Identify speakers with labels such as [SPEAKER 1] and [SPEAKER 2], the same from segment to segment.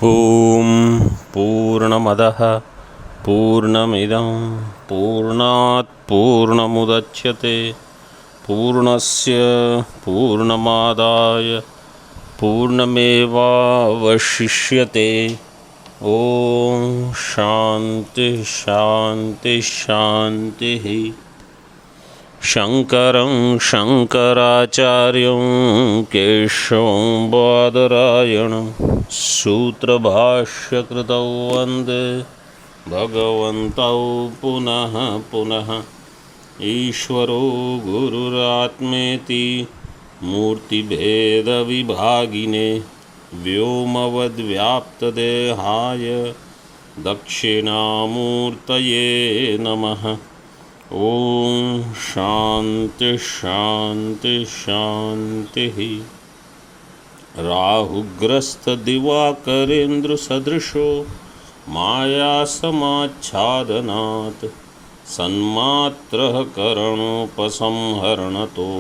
[SPEAKER 1] ॐ पूर्णमदः पूर्णमिदं पूर्णात् पूर्णमुदच्यते पूर्णस्य पूर्णमादाय पूर्णमेवावशिष्यते। ॐ शान्ति शान्ति शान्तिः। शङ्करं शङ्कराचार्यं केशवं बादरायणं सूत्रभाष्यकृतौ वन्दे भगवन्तौ पुनः पुनः। ईश्वरो गुरुरात्मेति मूर्तिभेदविभागिने व्योमवद्व्याप्तदेहाय दक्षिणामूर्तये नमः। ॐ शान्ति शान्ति शान्तिः। राहुग्रस्तदिवाकरेन्द्रसदृशो मायासमाच्छादनात् सन्मात्रः करणोपसंहरणतो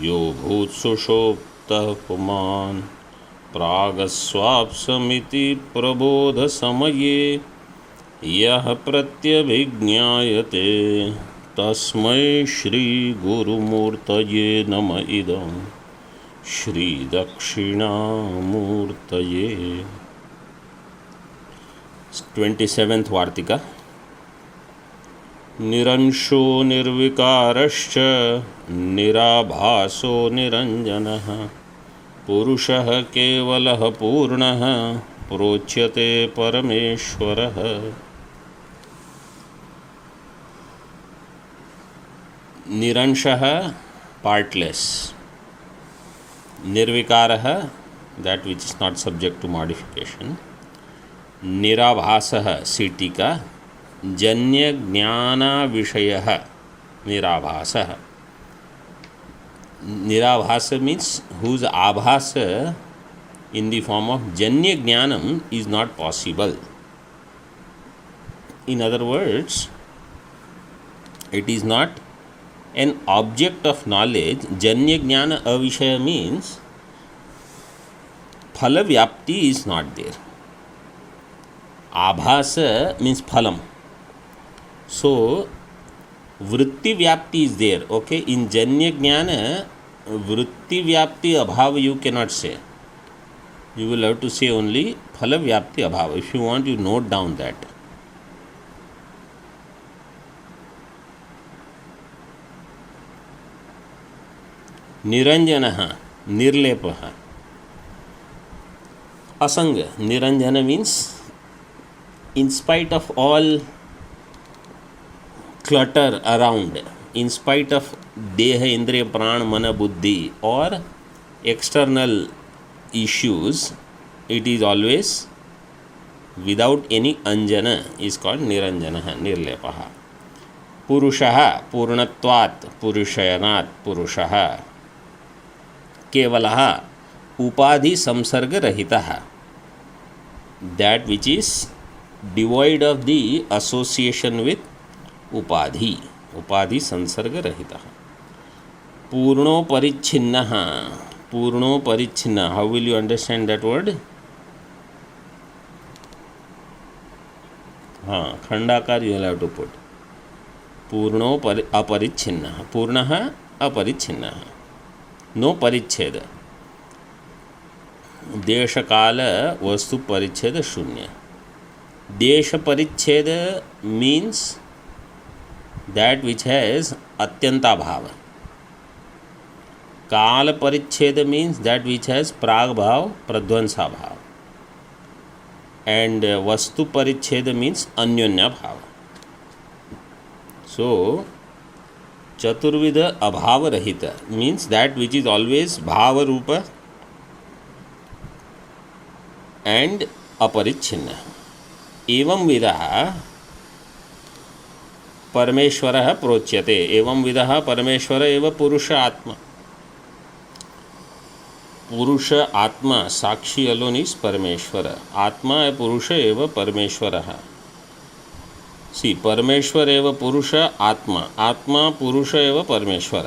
[SPEAKER 1] यो भूत्सुषोप्तः पुमान् प्रागस्वाप्समिति प्रबोधसमये यः प्रत्यभिज्ञायते तस्मै श्रीगुरुमूर्तये नम इदं श्रीदक्षिणामूर्तये। 27th वार्तिका। निरंशो निर्विकारश्च निराभासो निरंजनः पुरुषः केवलः पूर्णः प्रोच्यते परमेश्वरः। निरंशः पार्टलेस, निर्विकारः that which is not subject to modification, निराभासः सीटिका, जन्य ज्ञान विषयः निराभासः। निराभास means whose आभास in the form of janya jnanam is not possible. In other words, it is not an object of knowledge. Janya jnana avishaya means phala vyapti is not there. Abhasa means phalam. So vritti vyapti is there. Okay, in janya jnana vritti vyapti abhav you cannot say. You will have to say only phala vyapti abhav. If you want, you note down that. Niranjanaha, nirlepaha. Asanga, niranjana means in spite of all clutter around, in spite of deha, indriya, pran, mana, buddhi or external issues, it is always without any anjana is called niranjanaha, nirlepaha. Purushaha, purnatvat, purushayanat, purushaha. Kevalaha, upadhi samsarga rahitaha. That which is devoid of the association with upadhi. Upadhi samsarga rahitaha. Purno parichhinnaha. Purno parichhinna. How will you understand that word? Khandakar you will have to put. Purno aparichhinna. Purnaha aparichhinna. No परिच्छेद. देश काल वस्तु परिच्छेद शून्य. देश परिच्छेद means that which has atyanta bhav. काल परिच्छेद means that which has प्राग भाव प्रध्वंसा भाव. And वस्तु परिच्छेद means अन्योन्या भाव. So चतुर्विध अभाव रहित means that which is always भाव रूप and अपरिच्छिन्न. एवं विदः परमेश्वरः प्रोच्यते. एवं विदः परमेश्वर एव पुरुष आत्मा. पुरुष आत्मा साक्षी alone is परमेश्वर. आत्मा पुरुष एव परमेश्वरः. सी परमेश्वर एव पुरुष आत्मा. आत्मा पुरुष एव परमेश्वर.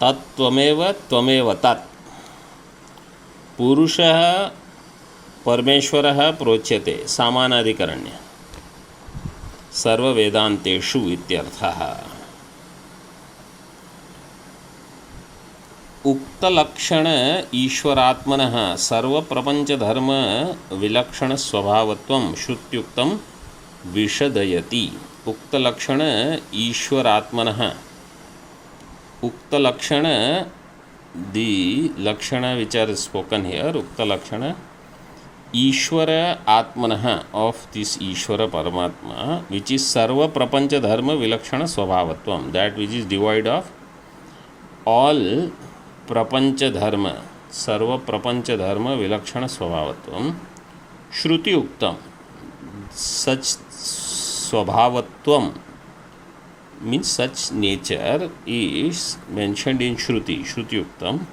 [SPEAKER 1] तत्त्वमेव त्वमेव तत्. पुरुषः परमेश्वरः प्रोच्यते सामानाधिकरण्य सर्ववेदान्तेषु इत्यर्थः। उक्तलक्षण ईश्वरात्मनः सर्वप्रपञ्चधर्म विलक्षणस्वभावत्वं श्रुत्युक्तं विशदयति। उक्तलक्षण ईश्वरात्मनः, उक्तलक्षण the lakshana which are spoken here, uktalakshana Ishvara Atmanah, of this Ishvara Paramatma, which is Sarva Prapancha Dharma Vilakshana Swabhavatvam, that which is devoid of all Prapancha Dharma, Sarva Prapancha Dharma Vilakshana Swabhavatvam, Shruti Uktam, such Swabhavatvam means such nature is mentioned in Shruti. Shruti Uktam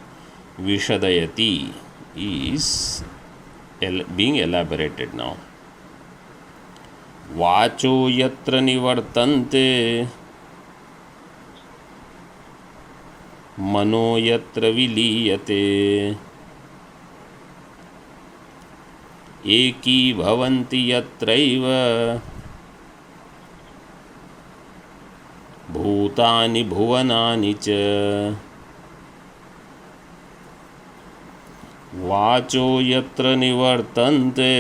[SPEAKER 1] Vishadayati is being elaborated now. Vacho yatra nivartante mano yatra viliyate eki bhavanti yatraiva भूतानि भुवनानि च। वाचो यत्र निवर्तन्ते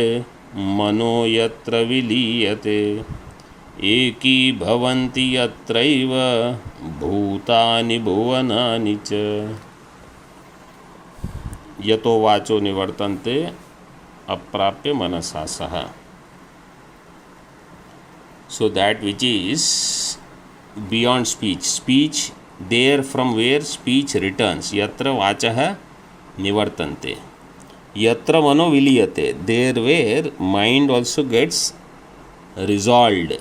[SPEAKER 1] मनो यत्र विलीयते एकी भवन्ति यत्रैव भूतानि भुवनानि च। यतो वाचो निवर्तन्ते अप्राप्य मनसा सह। So that which is beyond speech, speech there from where speech returns, yatra vachah nivartante, yatra mano viliyate, there where mind also gets resolved.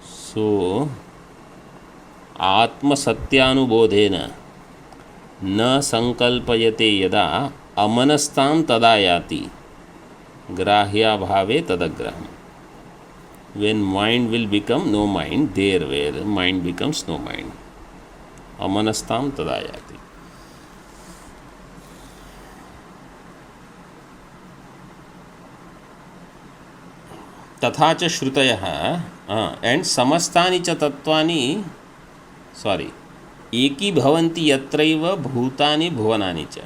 [SPEAKER 1] So atma satyanubodhena na sankalpayate yada amanastam tada yati grahya bhave tadagraham. When mind will become no mind, there where mind becomes no mind, amanastam tadayati. तथा च श्रुतयः and समस्तानि च तत्वानि एकी भवन्ति यत्रैव भूतानि भुवनानि च।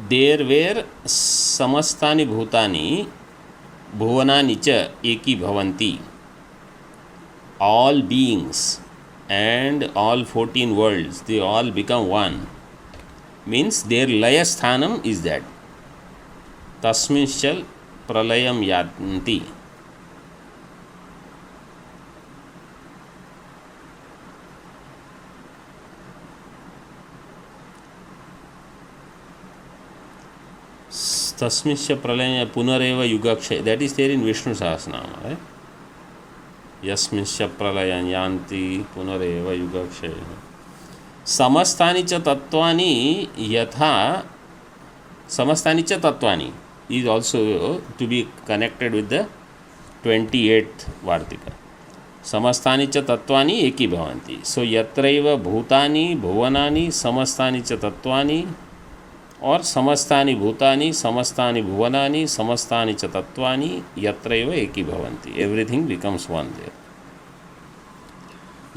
[SPEAKER 1] There were समस्तानि भूतानि भुवनानि च एकी भवन्ति, all beings and all 14 worlds, they all become one, means their laya sthanam is that tasminshal pralayam yanti. तस्मिश्च प्रलय पुनरेव युगक्षय, that is there in Vishnu Sahasranama, right? यस्मिश्च प्रलयं यान्ति पुनरेव युगक्षय। समस्तानि च तत्वानि यथा, समस्तानि च तत्वानि is also to be connected with the 28th Vartika. समस्तानि च तत्वानि एकी भवन्ति. So यत्रैव भूतानि भुवनानि समस्तानि च तत्वानि, और समस्तानि भूतानि समस्तानि भुवनानि समस्तानि च तत्वानि यत्रैव एकी भवन्ति. Everything becomes one there.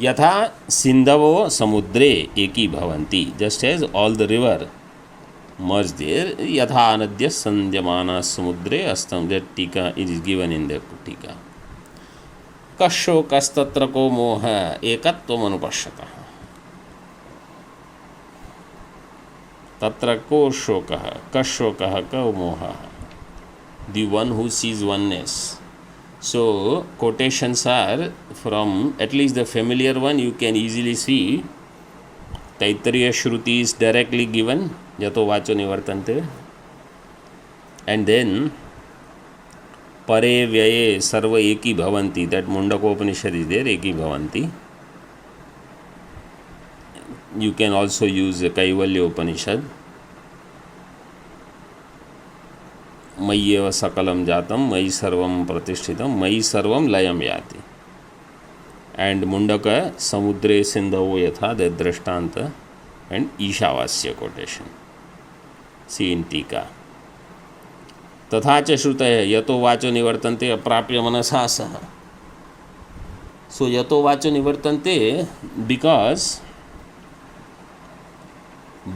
[SPEAKER 1] यथा सिंधवो समुद्रे एकी भवन्ति, just as all the river merge there. यथा नद्य संध्यमाना समुद्रे अस्तम, that tika is given in the tika. कशोकस्तत्र को मोह एकत्वमनुपश्यतः. तत्र को शोकः कशोकः को मोहः, the one who sees oneness. So quotations are from, at least the familiar one you can easily see. Taittiriya Shruti is directly given, yato vacho nivartante, and then pare vyaye sarva eki bhavanti, that Mundakopanishad is there, eki bhavanti. You can also use Kaivalya Upanishad. मय्येव सकलं जातं मयि सर्वं प्रतिष्ठितं मयि सर्वं लयं याति. and Mundaka Samudre Sindhavo Yatha, that Drishtanta, and Ishavasya quotation. See in Tika. तथा च श्रुतयः यतो वाचो निवर्तन्ते अप्राप्य मनसा सह. So yato vacho nivartante, because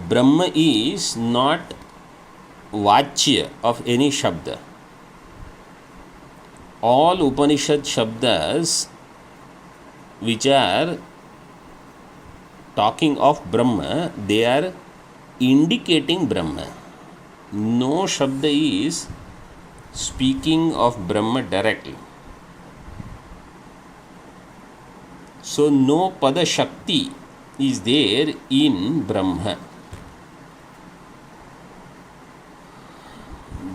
[SPEAKER 1] Brahma is not vachya of any shabda. All Upanishad shabdas which are talking of Brahma, they are indicating Brahma. No shabda is speaking of Brahma directly. So no pada shakti is there in Brahma.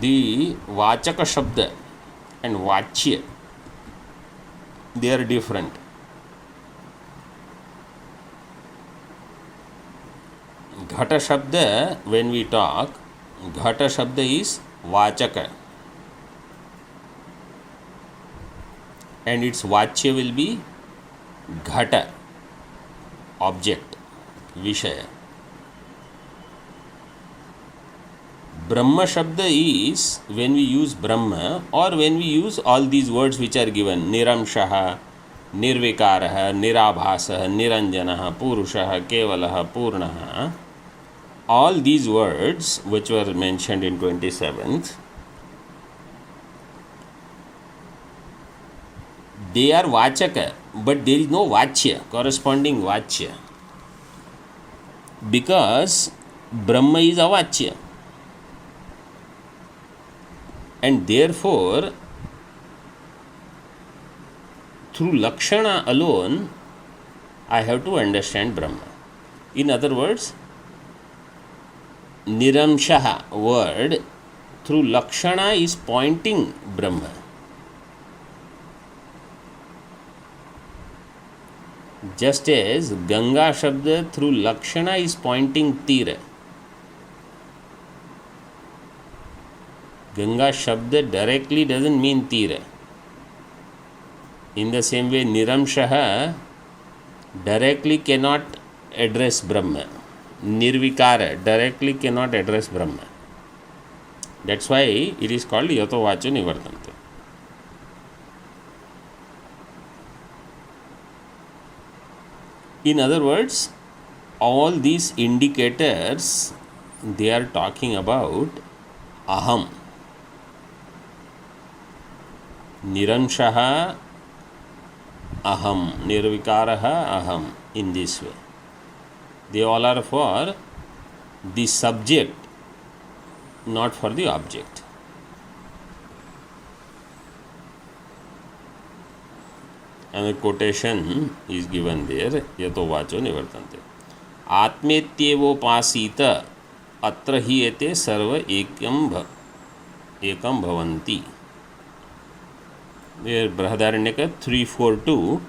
[SPEAKER 1] The vachaka shabda and vachya, they are different. Ghata shabda, when we talk, ghata shabda is vachaka, and its vachya will be घट, object, vishaya. Brahma shabda is when we use Brahma or when we use all these words which are given: Niramshaha, Nirvikaraha, Nirabhasaha, Niranjanaha, Purushaha, Kevalaha, Purnaha. All these words which were mentioned in 27th, they are vachaka, but there is no vachya, corresponding vachya, because Brahma is avachya, and therefore through Lakshana alone I have to understand Brahma. In other words, Niramshaha word through Lakshana is pointing Brahma. Just as Ganga Shabda through Lakshana is pointing Tira. Ganga Shabda directly doesn't mean Tira. In the same way, Niramshaha directly cannot address Brahma. Nirvikara directly cannot address Brahma. That's why it is called Yato Vacho Nivartante. In other words, all these indicators, they are talking about Aham. Niramshaha Aham, Nirvikaraha Aham, in this way. They all are for the subject, not for the object. And a quotation is given there, yato vacho nivartante. Atmetyevopasita atra hi ete sarva ekam bhavanti. There Brahadaranyaka 342.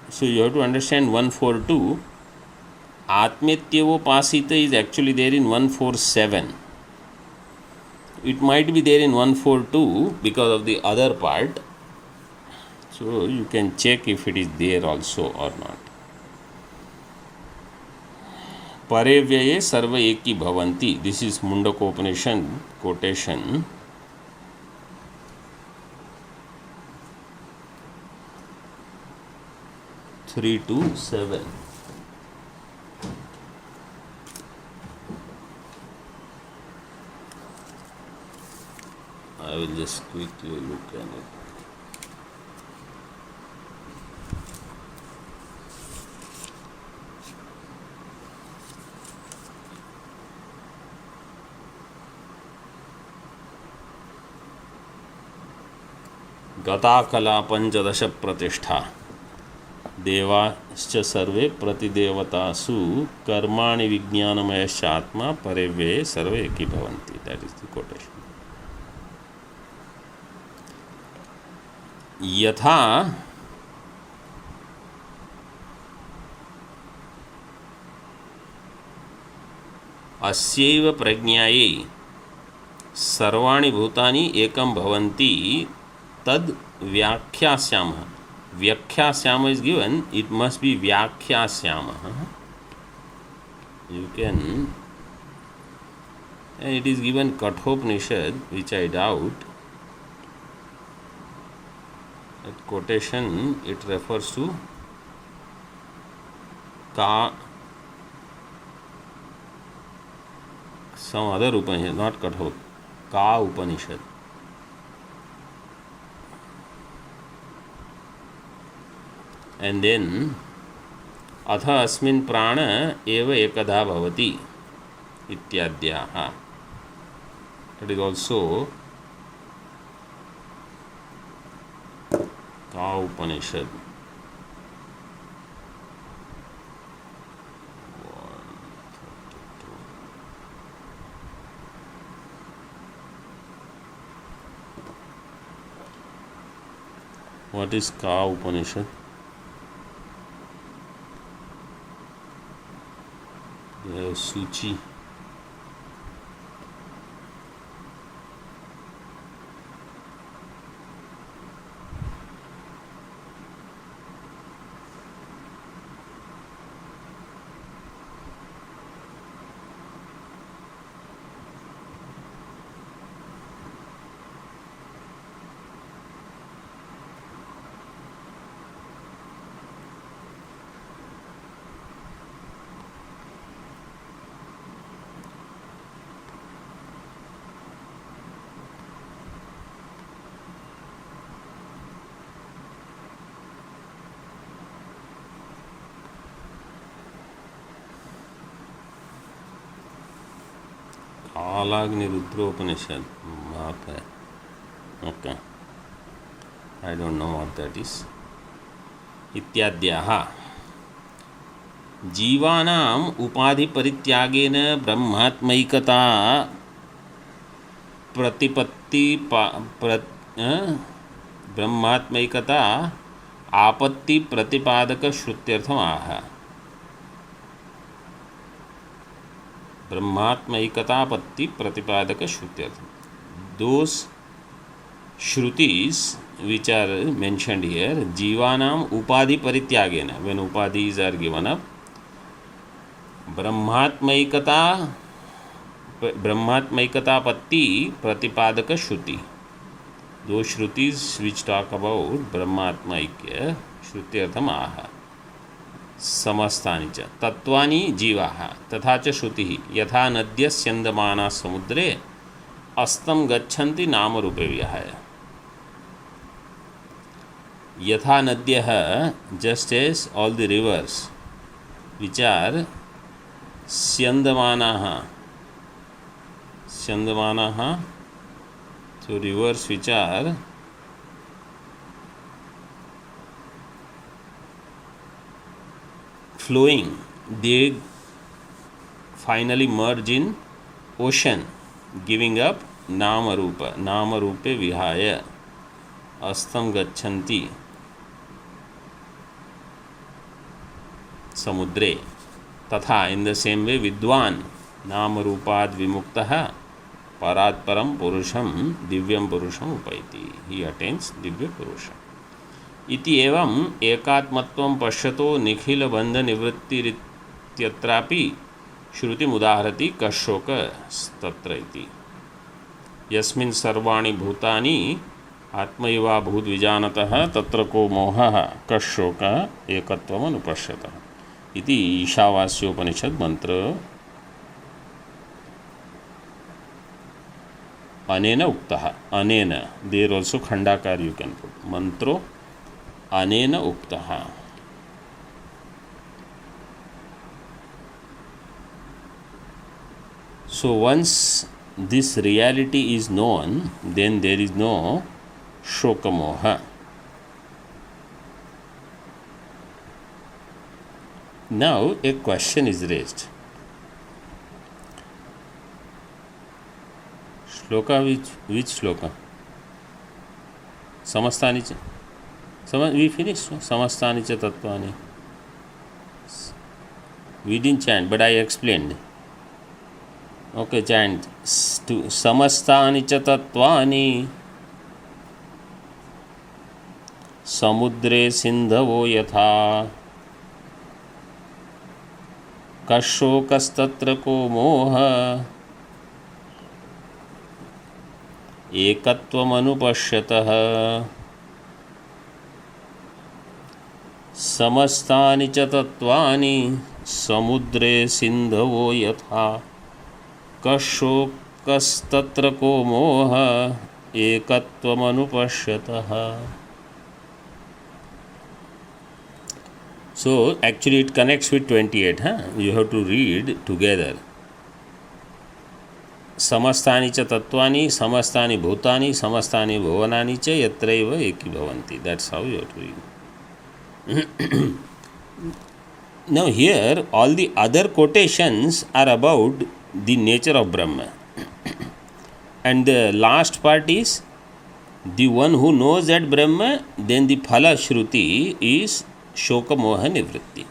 [SPEAKER 1] So you have to understand 142. Atmetyevopasita is actually there in 147. It might be there in 142 because of the other part. So you can check if it is there also or not. Parevyaye sarva eki bhavanti. This is Mundakopanishad quotation. Three to 7. I will just quickly look at it. गता कला पंचदश प्रतिष्ठा देवाश्च सर्वे प्रतिदेवतासु कर्माणि विज्ञानमयश्चात्मा परिव्यये सर्वे एकी भवन्ति. That is the quotation. यथा अस्यैव प्रज्ञायै सर्वाणि भूतानि एकं भवन्ति तद व्याख्यास्यामः. Vyakhyasama is given, it must be Vyakhyasama. You can, and it is given Kathopanishad, which I doubt. That quotation, it refers to Ka, some other Upanishad, not Kathot, Ka Upanishad. And then अथ अस्मिन् प्राण एव एकधा भवति इत्याद्याः. That is also Ka Upanishad. What is Ka Upanishad? Suchi. Alagni Rudropanishad. Okay. I don't know what that is. इत्याद्याः. जीवानाम् उपाधि परित्यागेन ब्रह्मात्मैकता प्रतिपत्ति ब्रह्मात्मैकता आपत्ति प्रतिपादक श्रुत्यर्थम आह. ब्रह्मात्मैकतापत्ति प्रतिपादक श्रुत्यर्थम. Those Shrutis which are mentioned here, Jivanam Upadhi Parityagena, when Upadhis are given up, Brahmatmaikata Patti Pratipadaka Shruti. Those Shrutis which talk about Brahmatmaikya Shrutyartham aha. समस्तानि च तत्वानि जीवाः तथा च श्रुतिः यथा नद्यस्यन्दमाना समुद्रे अस्तं गच्छन्ति नामरूपे विहाय. यथा नद्यः, just as all the rivers which are स्यन्दमानाः, so rivers which are flowing, they finally merge in ocean, giving up Namarupa. Namarupe vihaya astam gachanti samudre. Tatha, in the same way, Vidwan Namarupad Vimuktah Parad Param Purusham Divyam Purusham Upaiti. He attains Divya Purusham. इति एवं एकात्मत्वं पश्यतो निखिल बंध निवृत्तिरित्यत्रापि श्रुति मुदाहरति कशोक तत्र इति. यस्मिन् सर्वाणि भूतानि आत्मैवा भूत विजानतः तत्र को मोहः कशोक एकत्वम् अनुपश्यतः इति ईशावास्योपनिषद मंत्र अनेन उक्तः. अनेन, देयर आल्सो खंडाकार यू कैन पुट. मंत्रो अनेन उक्तः. So once this reality is known, then there is no shoka moha. Now a question is raised. Shloka, which shloka? Samastani cha. We finished. Samastani cha tattvani. We didn't chant, but I explained. Okay, chant. Samastani cha tattvani. समुद्रे सिन्धवो यथा कशोकस्तत्र को मोह एकत्वमनुपश्यतः समस्तानि च तत्त्वानि समुद्रे सिन्धवो यथा कशोकस्तत्र को मोह एकत्वमनुपश्यतः. So actually it connects with 28. You have to read together. समस्तानि च तत्त्वानि समस्तानि भूतानि समस्तानि भुवनानि च यत्रैव एकीभवन्ति. That's how you have to read. Now here all the other quotations are about the nature of Brahma. And the last part is the one who knows that Brahma, then the Phala Shruti is Shoka Moha Nivritti.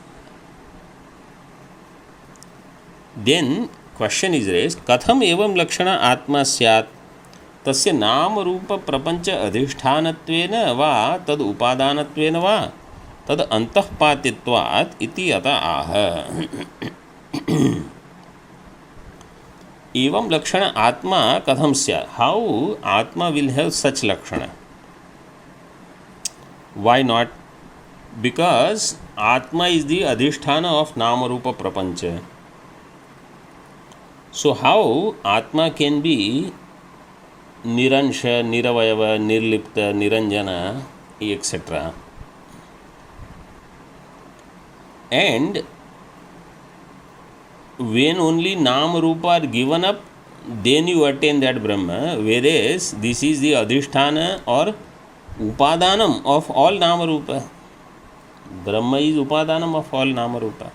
[SPEAKER 1] Then question is raised, Katham evam lakshana atma syat tasya नाम रूप प्रपंच अधिष्ठानत्वेन वा तद उपादानत्वेन वा तद अंतःपातित्वात् इति अत आह. एवं लक्षण आत्मा कथम स्यात्, हाउ आत्मा विल हैव सच लक्षण. Why not? Because Atma is the adhisthana of Nama Rupa Prapancha. So how Atma can be Niransha, Niravayava, Nirlipta, Niranjana, etc. And when only Nama Rupa are given up, then you attain that Brahma, whereas this is the adhisthana or upadanam of all Nama Rupa. Brahma is upadanam of all Nama Rupa.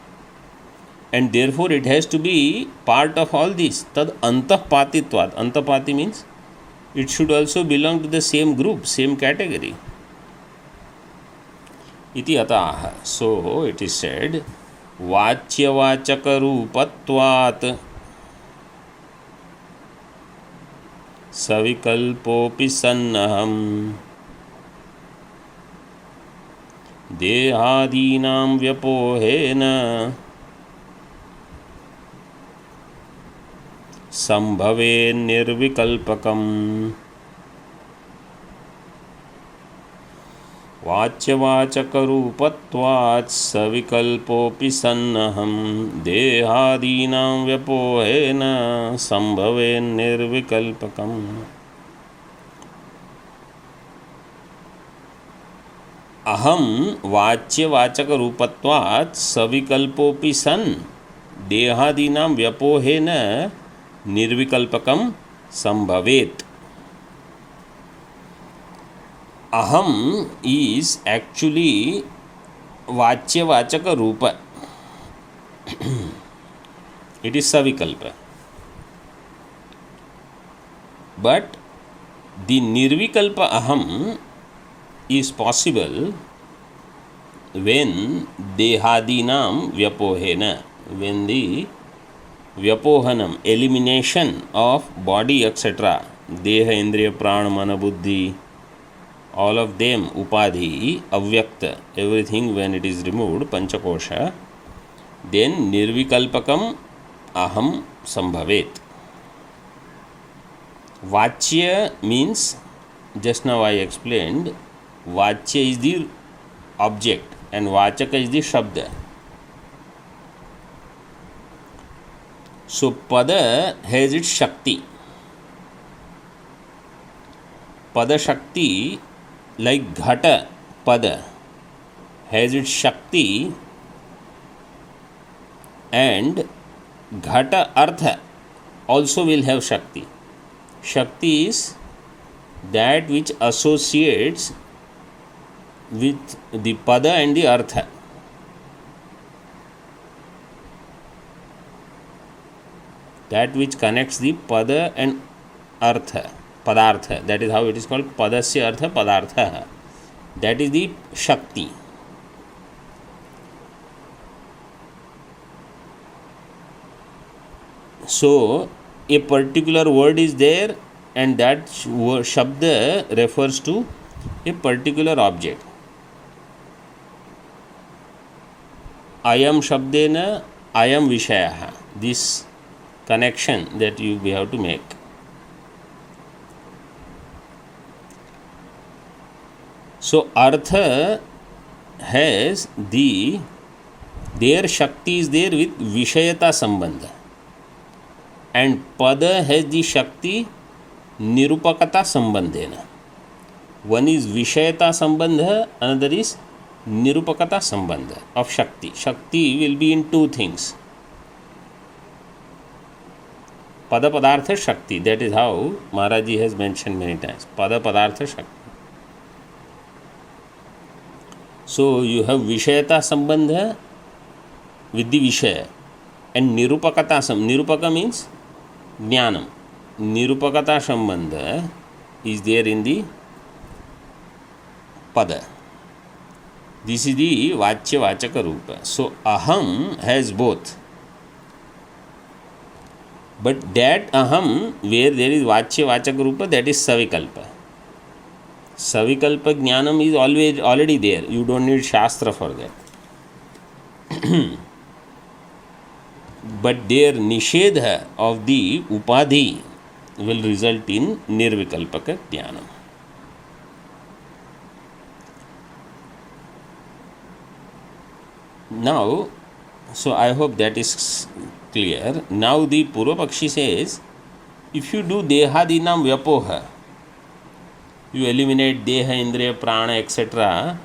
[SPEAKER 1] And therefore it has to be part of all this. Tad antapatitvat. Antapati means it should also belong to the same group, same category. Iti ataha. So it is said, Vachyavachaka savikalpopi sannaham देहादीनां व्यपोहेन संभवे निर्विकल्पकम्. वाच्यवाचकरूपत्वात् सविकल्पोऽपि सन्नहं देहादीनां व्यपोहेन संभवे निर्विकल्पकम्. अहम वाच्यवाचक रूपत्वात् सविकल्पोऽपि सन् देहादीनां व्यपोहेन निर्विकल्पकं संभवेत्. अहम is actually वाच्यवाचक रूप. It is savikalpa. But the nirvikalpa aham is possible when dehadinam vyapohena, when the vyapohanam, elimination of body etc., deha, indriya, prana, mana, buddhi, all of them, upadhi, avyakta, everything when it is removed, panchakosha, then nirvikalpakam aham sambhavet. Vachya means, just now I explained, Vachya is the object and Vachaka is the Shabda. So Pada has its Shakti. Pada Shakti, like Ghata Pada, has its Shakti, and Ghata Artha also will have Shakti. Shakti is that which associates with the pada and the artha. That which connects the pada and artha, padartha. That is how it is called padasya artha padartha. That is the Shakti. So a particular word is there, and that shabda refers to a particular object. ayam shabdena ayam vishaya. This connection that you have to make. So Artha has their Shakti is there with Vishayata Sambandha, and Pada has the Shakti Nirupakata Sambandhena. One is Vishayata Sambandha, another is Nirupakata Sambandha of Shakti. Shakti will be in two things. Pada Padartha Shakti, that is how Maharaji has mentioned many times. Pada Padartha Shakti. So you have Vishayata Sambandha with the Vishaya, and Nirupakata Sambandha. Nirupaka means Jnanam. Nirupakata Sambandha is there in the Pada. This is the Vachya Vachaka Rupa. So Aham has both. But that Aham, where there is Vachya Vachaka Rupa, that is Savikalpa. Savikalpa Jnanam is already there. You don't need Shastra for that. But their Nishedha of the Upadhi will result in Nirvikalpaka Jnanam. Now, so I hope that is clear. Now the Purvapakshi says, if you do Dehadinam Vyapoha, you eliminate Deha, Indriya, Prana, etc.,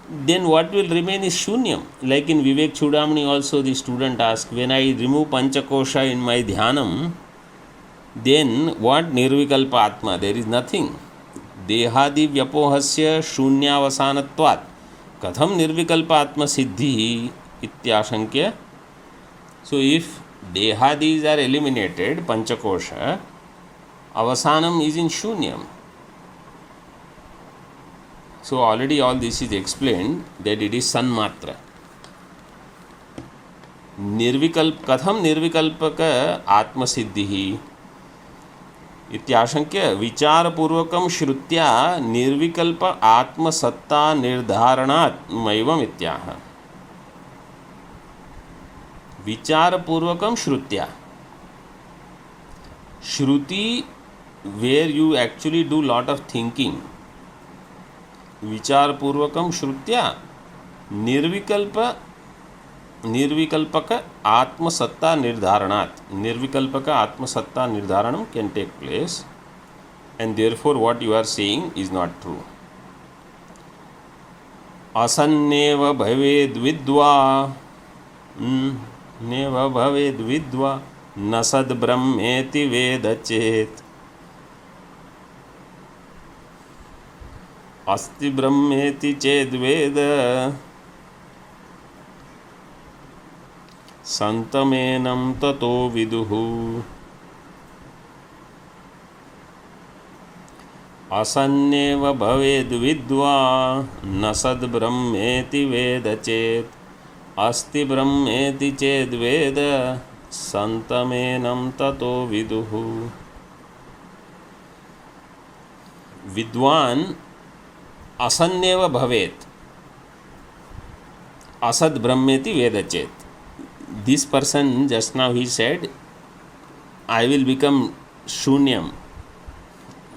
[SPEAKER 1] then what will remain is Shunyam. Like in Vivek Chudamani also the student asked, when I remove Panchakosha in my Dhyanam, then what Nirvikalpa Atma? There is nothing. Dehadi Vyapohasya Shunyavasanatvat Katham Nirvikalpa Atma Siddhi Ityashankya. So if Dehadis are eliminated, Panchakosha, Avasanam is in Shunyam. So already all this is explained that it is Sanmatra. Katham Nirvikalpaka Atma Siddhi Ityashankya Vicharaपूर्वकम Shrutya Nirvikalpa Atma Satta Nirdharanat Maivam Ityaha. Vicharaपूर्वकम Shrutya. Shruti, where you actually do lot of thinking. Vicharaपूर्वकम Shrutya Nirvikalpaka Atma Satta Nirdharanat. Nirvikalpaka Atma Satta Nirdharanam can take place, and therefore what you are saying is not true. Asanneva bhaved vidva Neva bhaved vidva Nasad brahmeti veda chet Asti brahmeti ched veda Santamenam tato viduhu. Asanneva bhaved vidva Nasad brahmeti veda chet Asti brahmeti ched veda Santamenam tato viduhu. Vidwan Asanneva bhavet Asad brahmeti veda chet. This person just now he said, I will become Shunyam.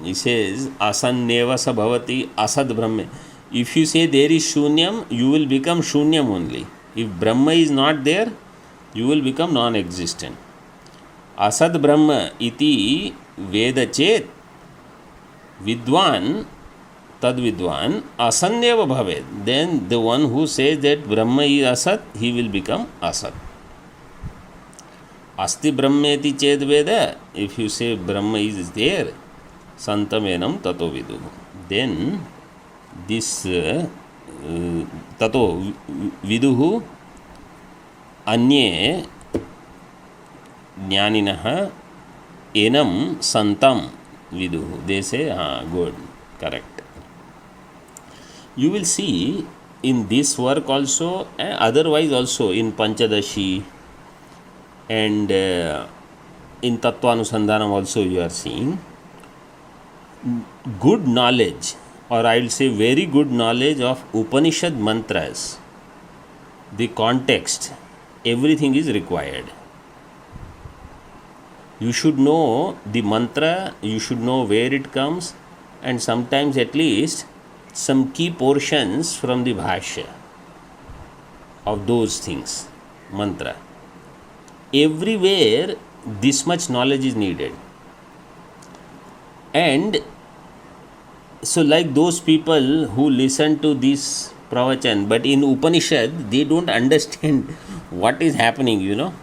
[SPEAKER 1] He says Asanneva sabhavati Asad brahme. If you say there is Shunyam, you will become Shunyam only. If Brahma is not there, you will become non-existent. Asad Brahma iti veda chet vidwan tad vidwan asanneva bhaved. Then the one who says that Brahma is Asat, he will become Asat. Asti brahmeti ched veda. If you say Brahma is there, santamenam tato viduhu. Then this tato viduhu अन्ये ज्ञानिनः enam santam viduhu. They say, good, correct. You will see in this work also, otherwise also in Panchadashi and in Tattvanusandhanam also you are seeing good knowledge, or I will say very good knowledge of Upanishad mantras the context, everything is required. You should know the mantra, you should know where it comes, and sometimes at least some key portions from the bhashya of those things, mantra. Everywhere this much knowledge is needed. And so like those people who listen to this pravachan, but in Upanishad they don't understand what is happening, you know.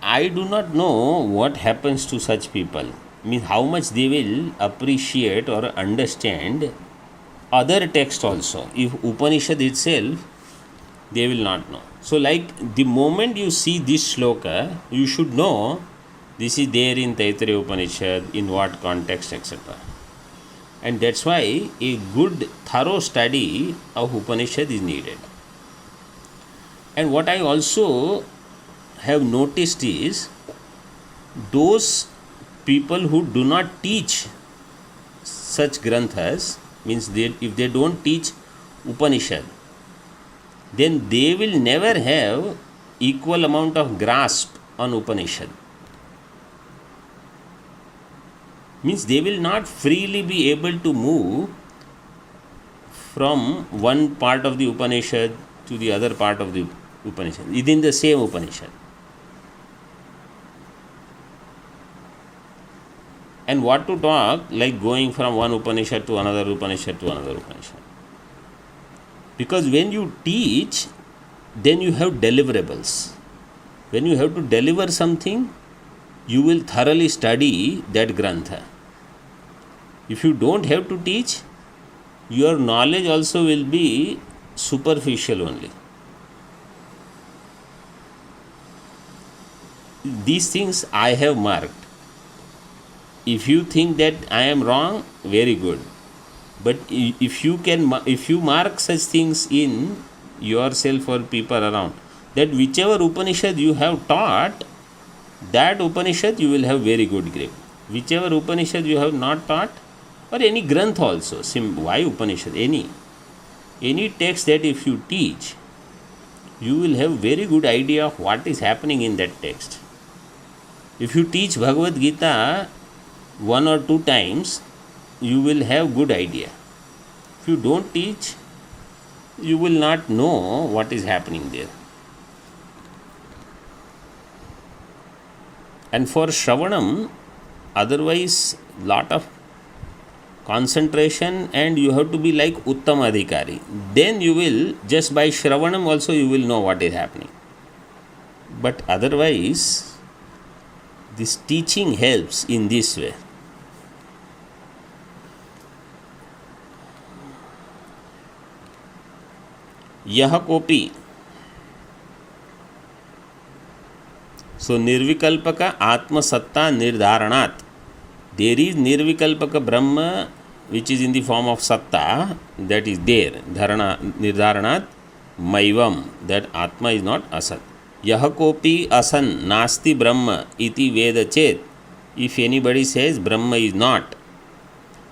[SPEAKER 1] I do not know what happens to such people. Means how much they will appreciate or understand other text also. If Upanishad itself, they will not know. So like the moment you see this shloka, you should know this is there in Taittiriya Upanishad, in what context, etc. And that's why a good thorough study of Upanishad is needed. And what I also have noticed is those people who do not teach such granthas, means if they don't teach Upanishad, then they will never have equal amount of grasp on Upanishad. Means they will not freely be able to move from one part of the Upanishad to the other part of the Upanishad, within the same Upanishad. And what to talk, like going from one Upanishad to another Upanishad to another Upanishad. Because when you teach, then you have deliverables. When you have to deliver something, you will thoroughly study that grantha. If you don't have to teach, your knowledge also will be superficial only. These things I have marked. If you think that I am wrong, very good. But if you mark such things in yourself or people around, that whichever Upanishad you have taught, that Upanishad you will have very good grip. Whichever Upanishad you have not taught, or any granth also, why Upanishad? Any text that if you teach, you will have very good idea of what is happening in that text. If you teach Bhagavad Gita 1 or 2 times, you will have good idea. If you don't teach, you will not know what is happening there. And for Shravanam, otherwise lot of concentration, and you have to be like Uttama Adhikari. Then you will, just by Shravanam also you will know what is happening. But otherwise, this teaching helps in this way. यह कोपी, so निर्विकल्पक आत्मसत्ता निर्धारणात्, there is nirvikalpaka Brahma which is in the form of satta, that is there, dharana nirdaranat maivam, that atma is not asat. Yah kopi asan nasti Brahma iti veda chet, if anybody says Brahma is not,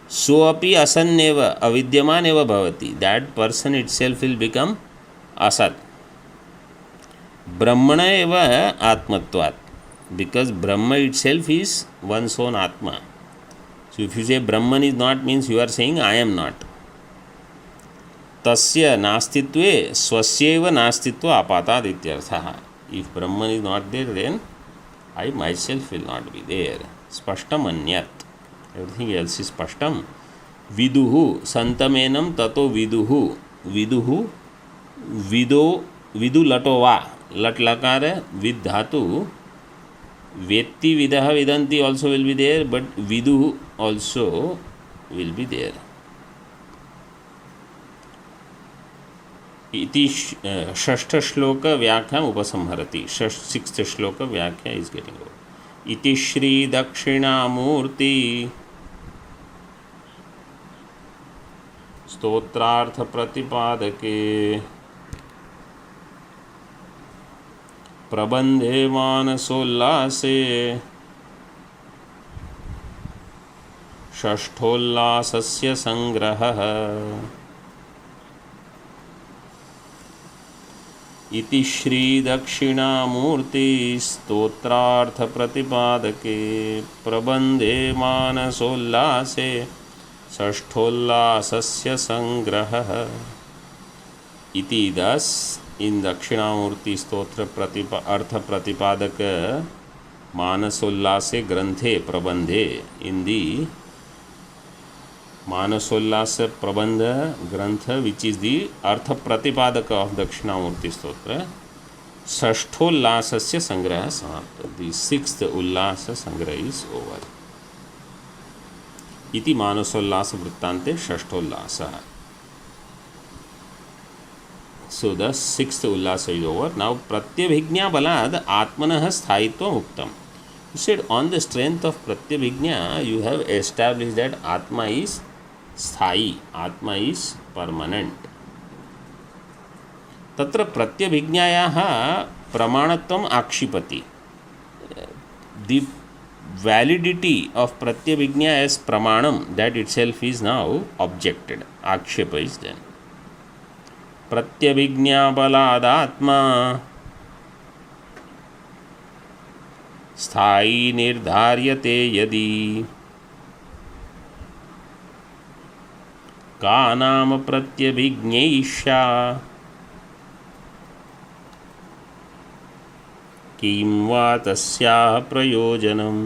[SPEAKER 1] so api asanneva avidyamaneva bhavati, that person itself will become asat. Brahmana eva atmatvat, because Brahma itself is one's own atma. So if you say Brahman is not, means you are saying I am not. Tasya nastitve swasyeva nastitva apatad ityartha. If Brahman is not there, then I myself will not be there. Spashtam anyat. Everything else is spashtam. Viduhu santamenam tato viduhu. Viduhu vido vidu latova. Lat lakara vid dhatu. Vetti vidaha vidanti also will be there, but vidu also will be there. Iti shashta shloka vyakhya upasamharati. Sixth shloka vyakhya is getting over. Iti Shri Dakshina Murti Stotrartha Pratipadake प्रबंधे मानसोल्लासे षष्ठोल्लासस्य संग्रहः इति श्री दक्षिणामूर्ति स्तोत्रार्थ प्रतिपादके प्रबंधे मानसोल्लासे षष्ठोल्लासस्य संग्रहः इति दस इन दक्षिणामूर्ति स्तोत्र अर्थ प्रतिपादक मानसोल्लासे ग्रंथे प्रबंधे इन दी मानसोल्लास प्रबंध ग्रंथ which is the अर्थ प्रतिपादक of Dakshinamurti स्तोत्र षष्ठोल्लासस्य संग्रह समाप्त दी सिक्स्थ उल्लास संग्रह इज ओवर इति Manasollasa वृत्तान्ते षष्ठोल्लासः. So the sixth ullasa is over. Now pratyabhijna balad atmanah sthayitvam uktam. You said on the strength of pratyabhijna you have established that atma is स्थायी, आत्मा is permanent. तत्र प्रत्यभिज्ञायाः प्रमाणत्वम् आक्षिपति. द वैलिडिटी ऑफ प्रत्यभिज्ञा as प्रमाणम that itself is now objected. आक्षेप is then. प्रत्यभिज्ञा बलादात्मा स्थायी निर्धार्यते यदि का नाम प्रत्यभिज्ञैष्या किं वा तस्याः प्रयोजनम्.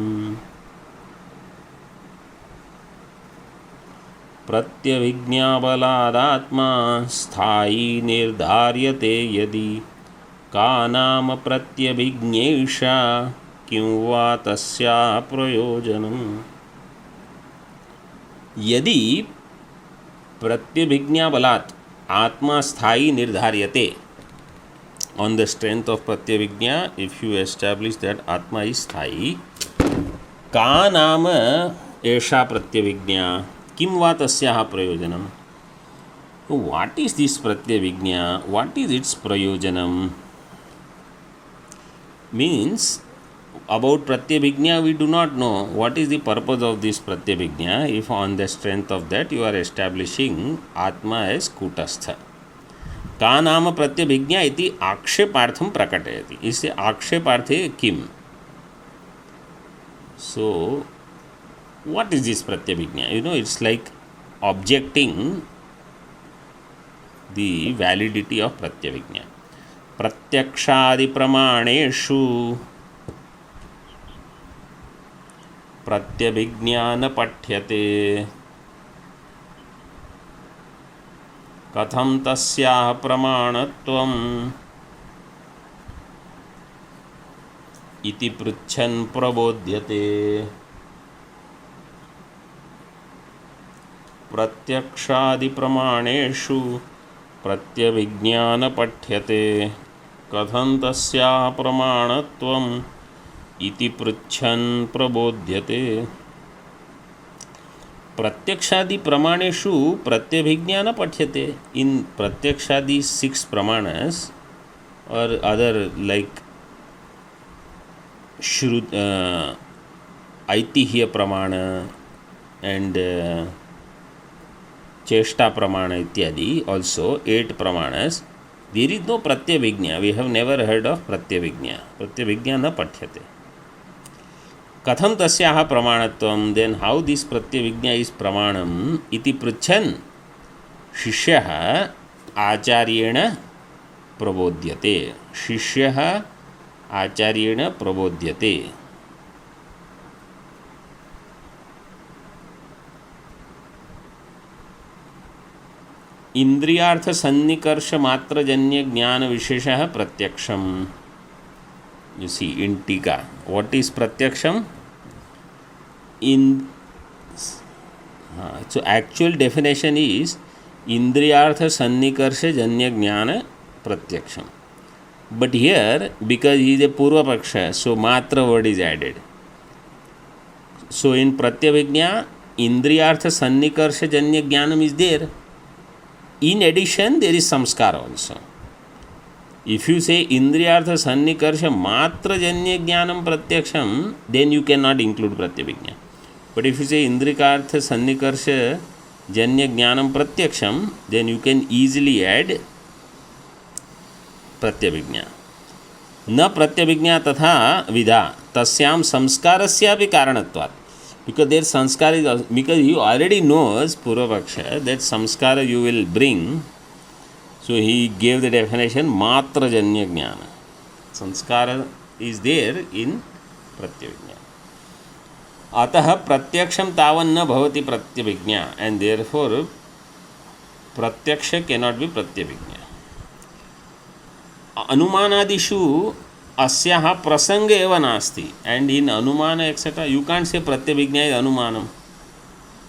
[SPEAKER 1] प्रत्यभिज्ञाबलादात्मा स्थायी निर्धार्यते यदि का नाम प्रत्यभिज्ञैषा किं वा तस्याः प्रयोजनम्. यदि प्रत्यभिज्ञा बलात् आत्मा स्थायी निर्धार्यते, on the strength of pratyabhijna if you establish that atma is स्थायी, का नाम एषा प्रत्यभिज्ञा किं वा तस्याः प्रयोजनम्. what is this pratyabhijna, what is its prayojanam means. About pratyabhijna we do not know what is the purpose of this pratyabhijna if on the strength of that you are establishing atma as kutastha. का नाम प्रत्यभिज्ञा इति आक्षेपार्थम प्रकटयति. इससे आक्षेपार्थे किम. So what is this प्रत्यभिज्ञा. You know it's like objecting the validity of प्रत्यभिज्ञा. प्रत्यक्षादि प्रमाणेषु प्रत्यभिज्ञा न पठ्यते कथं तस्याः प्रमाणत्वम् इति पृच्छन् प्रबोध्यते. प्रत्यक्षादि प्रमाणेषु प्रत्यभिज्ञा न पठ्यते कथं तस्याः प्रमाणत्वम् इति पृच्छन् प्रबोध्यते. प्रत्यक्षादि प्रमाणेषु प्रत्यभिज्ञा न पठ्यते. इन प्रत्यक्षादि 6 प्रमाणस और अदर लाइक श्रुत ऐतिह्य प्रमाण एंड चेष्टा प्रमाण इत्यादि also 8 प्रमाणस. there is no pratyabhijna. We have never heard of pratyabhijna. Pratyabhijna न पठ्यते. कथम तस्याः प्रमाणत्वं. देन हाउ दिस प्रत्यभिज्ञा इज प्रमाणम इति पृच्छन् शिष्यः आचार्येण प्रबोध्यते. शिष्यः आचार्येण प्रबोध्यते. इंद्रियार्थ सन्निकर्ष मात्रजन्य ज्ञान विशेषः प्रत्यक्षम. You see in टीका what is pratyaksham in so actual definition is indriyartha sannikarsa janya jnana pratyaksham, but here because he is a purva paksha so matra word is added. So in pratyabhijna indriyartha sannikarsha janya jnanam is there. In addition there is samskara also. If you say indriyartha sannikarsha matra janya jnanam pratyaksham, then you cannot include pratyabhijna. But if you say indriyartha sannikarsha janya jnanam pratyaksham, then you can easily add प्रत्यभिज्ञा न प्रत्यभिज्ञा तथा विधा तस्याम संस्कारस्यापि कारणत्वात् because their sanskar is because you already knows Purvapaksha that samskara you will bring. So he gave the definition matrajanya jnana. Sanskara is there in pratyavijna. Atah pratyaksham tavan na bhavati pratyavijna, and therefore pratyaksha cannot be pratyavijna. Anumanadishu अस्याः प्रसंग एव नास्ति, and in अनुमान etc you can't say pratyavijna is anumanam.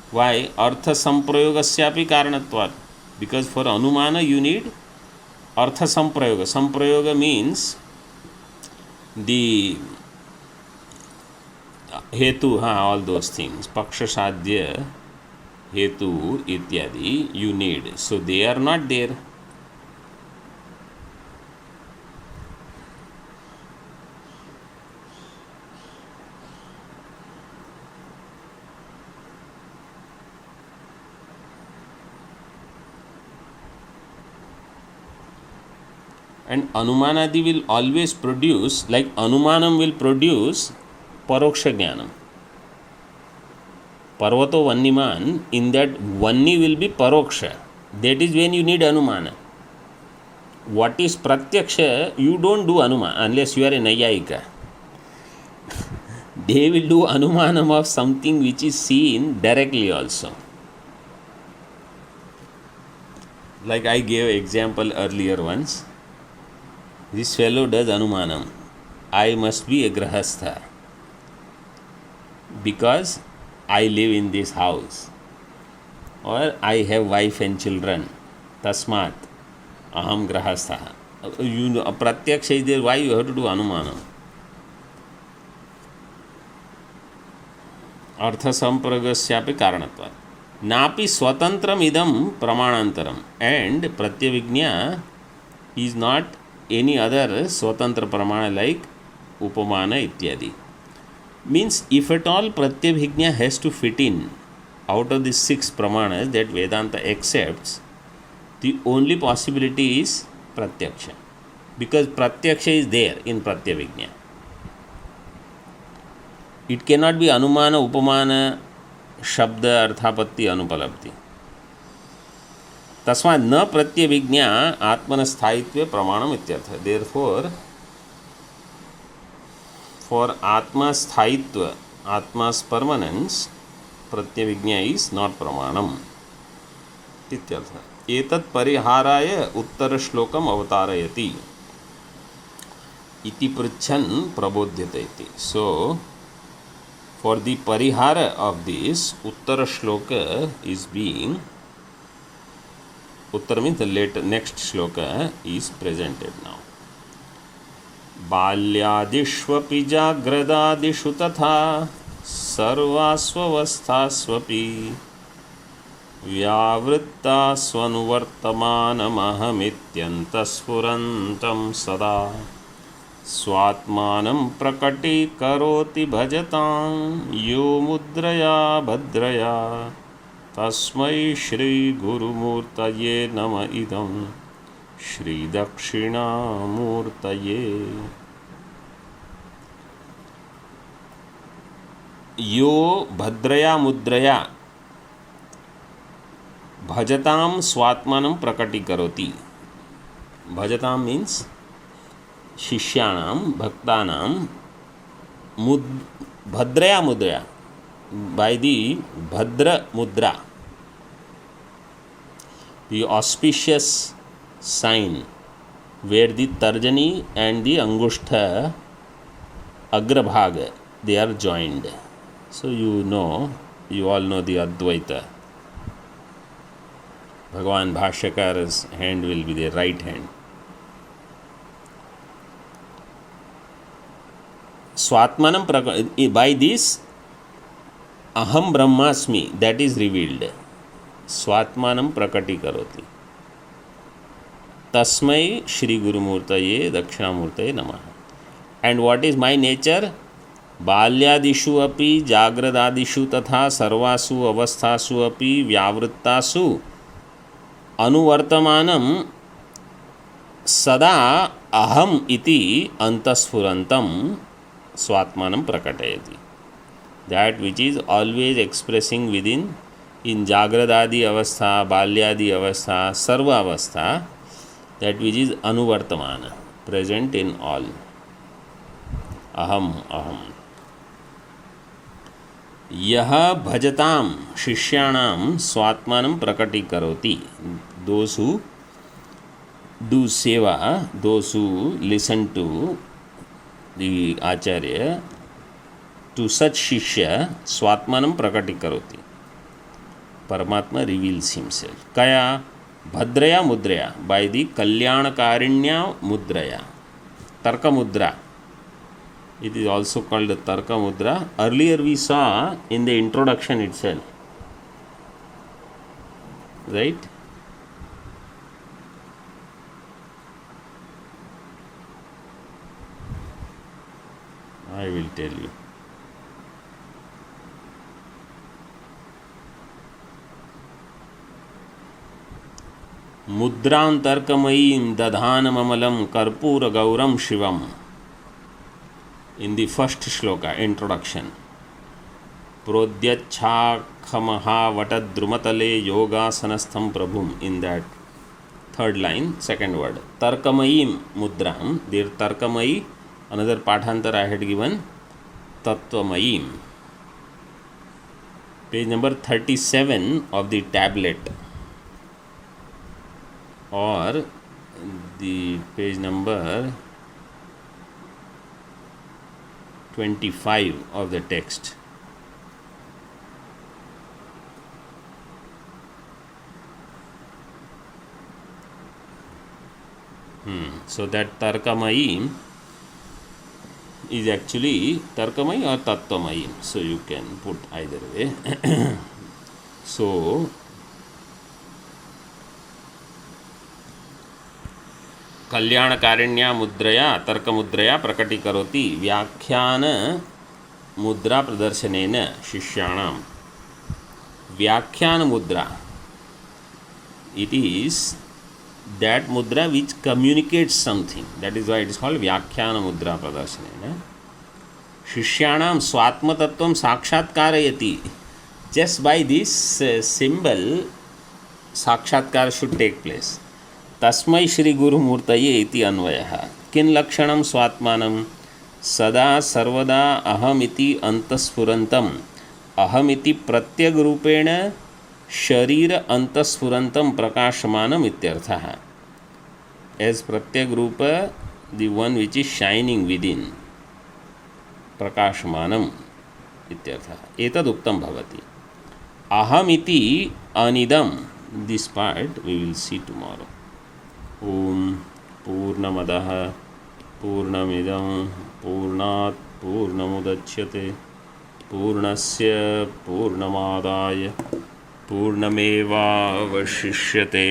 [SPEAKER 1] Why? Artha samprayogasyapi karanatvat, because for anumana you need artha samprayoga. Samprayoga means the hetu, all those things, paksha sadhya hetu ityadi you need, so they are not there. And anumanadi will always produce, like anumanam will produce paroksha jnanam. Parvato vanniman, in that vanni will be paroksha. That is when you need anumana. What is pratyaksha, you don't do anumana unless you are a nayayika. They will do anumanam of something which is seen directly also. Like I gave example earlier once. This fellow does anumanam. I must be a grahastha because I live in this house, or I have wife and children. Tasmat aham grahastha. You know, pratyaksha is there. Why you have to do anumanam? Artha sampragasyapi karanatvat. Napi swatantram idam pramanantaram. And pratyavijna is not any other swatantra pramana like upamana ityadi. Means if at all pratyabhijna has to fit in out of the 6 pramanas that Vedanta accepts, the only possibility is pratyaksha, because pratyaksha is there in pratyabhijna. It cannot be anumana, upamana, shabda, arthapatti, anupalabdhi. तस्मात् न प्रत्यभिज्ञा आत्मनस्थायित्वे प्रमाणम इत्यर्थ. Therefore, for atma sthayitva, atma's permanence, pratyavijna is not pramanam ityartha. Etat pariharaya uttara shlokam avatarayati iti prichan prabodhyate iti. So for the parihara of this, uttara shloka is being, uttara means the next shloka is presented now. बाल्यादिष्वपि जाग्रदादिषु तथा सर्वास्वस्थास्वपि व्यावृत्तास्वनुवर्तमानमहमित्यन्तस्फुरन्तं सदा स्वात्मानं प्रकटीकरोति भजतां यो मुद्रया भद्रया तस्मै श्रीगुरुमूर्तये नम इदं श्रीदक्षिणामूर्तये. यो भद्रया मुद्रया भजतां स्वात्मानं प्रकटीकरोति. भजतां means शिष्याणां भक्तानां भद्रया मुद्रया, by the Bhadra Mudra, the auspicious sign where the Tarjani and the Angushtha Agrabhaga, they are joined. So you all know the Advaita. Bhagavan Bhashyakara's hand will be the right hand. Swatmanam by this Aham Brahmasmi, that is revealed. Swatmanam prakati karoti. Tasmai Shri Guru Murtaye Dakshinamurtaye Namaha. And what is my nature? Balyadishu api jagradadishu tatha sarvasu avasthasu api vyavrittasu anuvartamanam sada अहम इति अंतस्फुरंतम स्वात्मानं प्रकटयति. That which is always expressing within, in Jagradadi avastha, Balyadi avastha, Sarva avastha, that which is Anuvartamana, present in all. Aham, aham. यह भजताम शिष्याणाम स्वात्मानं प्रकटीकरोति. Those who do seva, those who listen to the Acharya, to such shishya swatmanam prakatikaroti. Paramatma reveals himself. Kaya? Bhadraya mudraya, by the kalyanakarinya mudraya. Tarka mudra. It is also called Tarka mudra. Earlier we saw in the introduction itself. Right? I will tell you. मुद्रांतर्कमयीं दधानममलं कर्पूरगौरं Shivam. In the first shloka, introduction. प्रोद्यच्छाखमहावटद्रुमतले योगासनस्थं प्रभुम. In that third line, second word. Tarkamayim mudram. There Tarkamayi, another Pathantar I had given. Tattvamayim. Page number 37 of the tablet. Or the page number 25 of the text. So that Tarkamayi is actually Tarkamayi or Tattvamayi. So you can put either way. So कल्याणकारिण्या मुद्रया तर्कमुद्रया प्रकटीकरोति. व्याख्यान मुद्रा प्रदर्शनेन शिष्याणां. व्याख्यान मुद्रा, it is that mudra which communicates something. That is why it is called व्याख्यान मुद्रा प्रदर्शनेन. शिष्याणां स्वात्मतत्त्वं साक्षात्कारयति. Just by this symbol, साक्षात्कार should take place. तस्मै श्री गुरुमूर्तये इति अन्वयः. किं लक्षणं स्वात्मानं? सदा सर्वदा अहमिति अंतस्फुरन्तम्. अहमिति प्रत्यगरूपेण शरीर अंतस्फुरन्तं प्रकाशमानम् इत्यर्थः. एज प्रत्यगरूप, the one which is shining within, प्रकाशमानम् इत्यर्थः. एतदुक्तं भवति. अहमिति अनिदं. This part we will see tomorrow. ओम पूर्णमदः पूर्णमिदं पूर्णात् पूर्णमुदच्यते पूर्णस्य पूर्णमादाय पूर्णमेवावशिष्यते.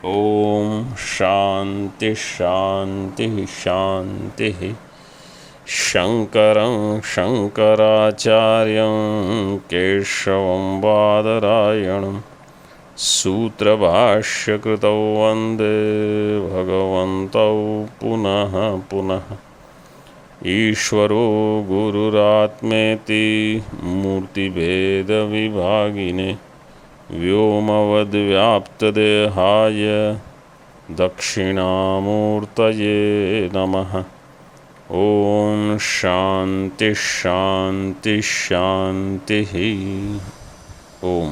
[SPEAKER 1] ओम शांति शांति शांति. शंकरं शंकराचार्यं केशवं बादरायणं सूत्रभाष्यकृतौ वन्दे भगवन्तौ पुनः पुनः. ईश्वरो गुरुरात्मेति मूर्तिभेदविभागिने व्योमवद्व्याप्तदेहाय दक्षिणामूर्तये नमः. ओम शांति शांति शांति. ओम.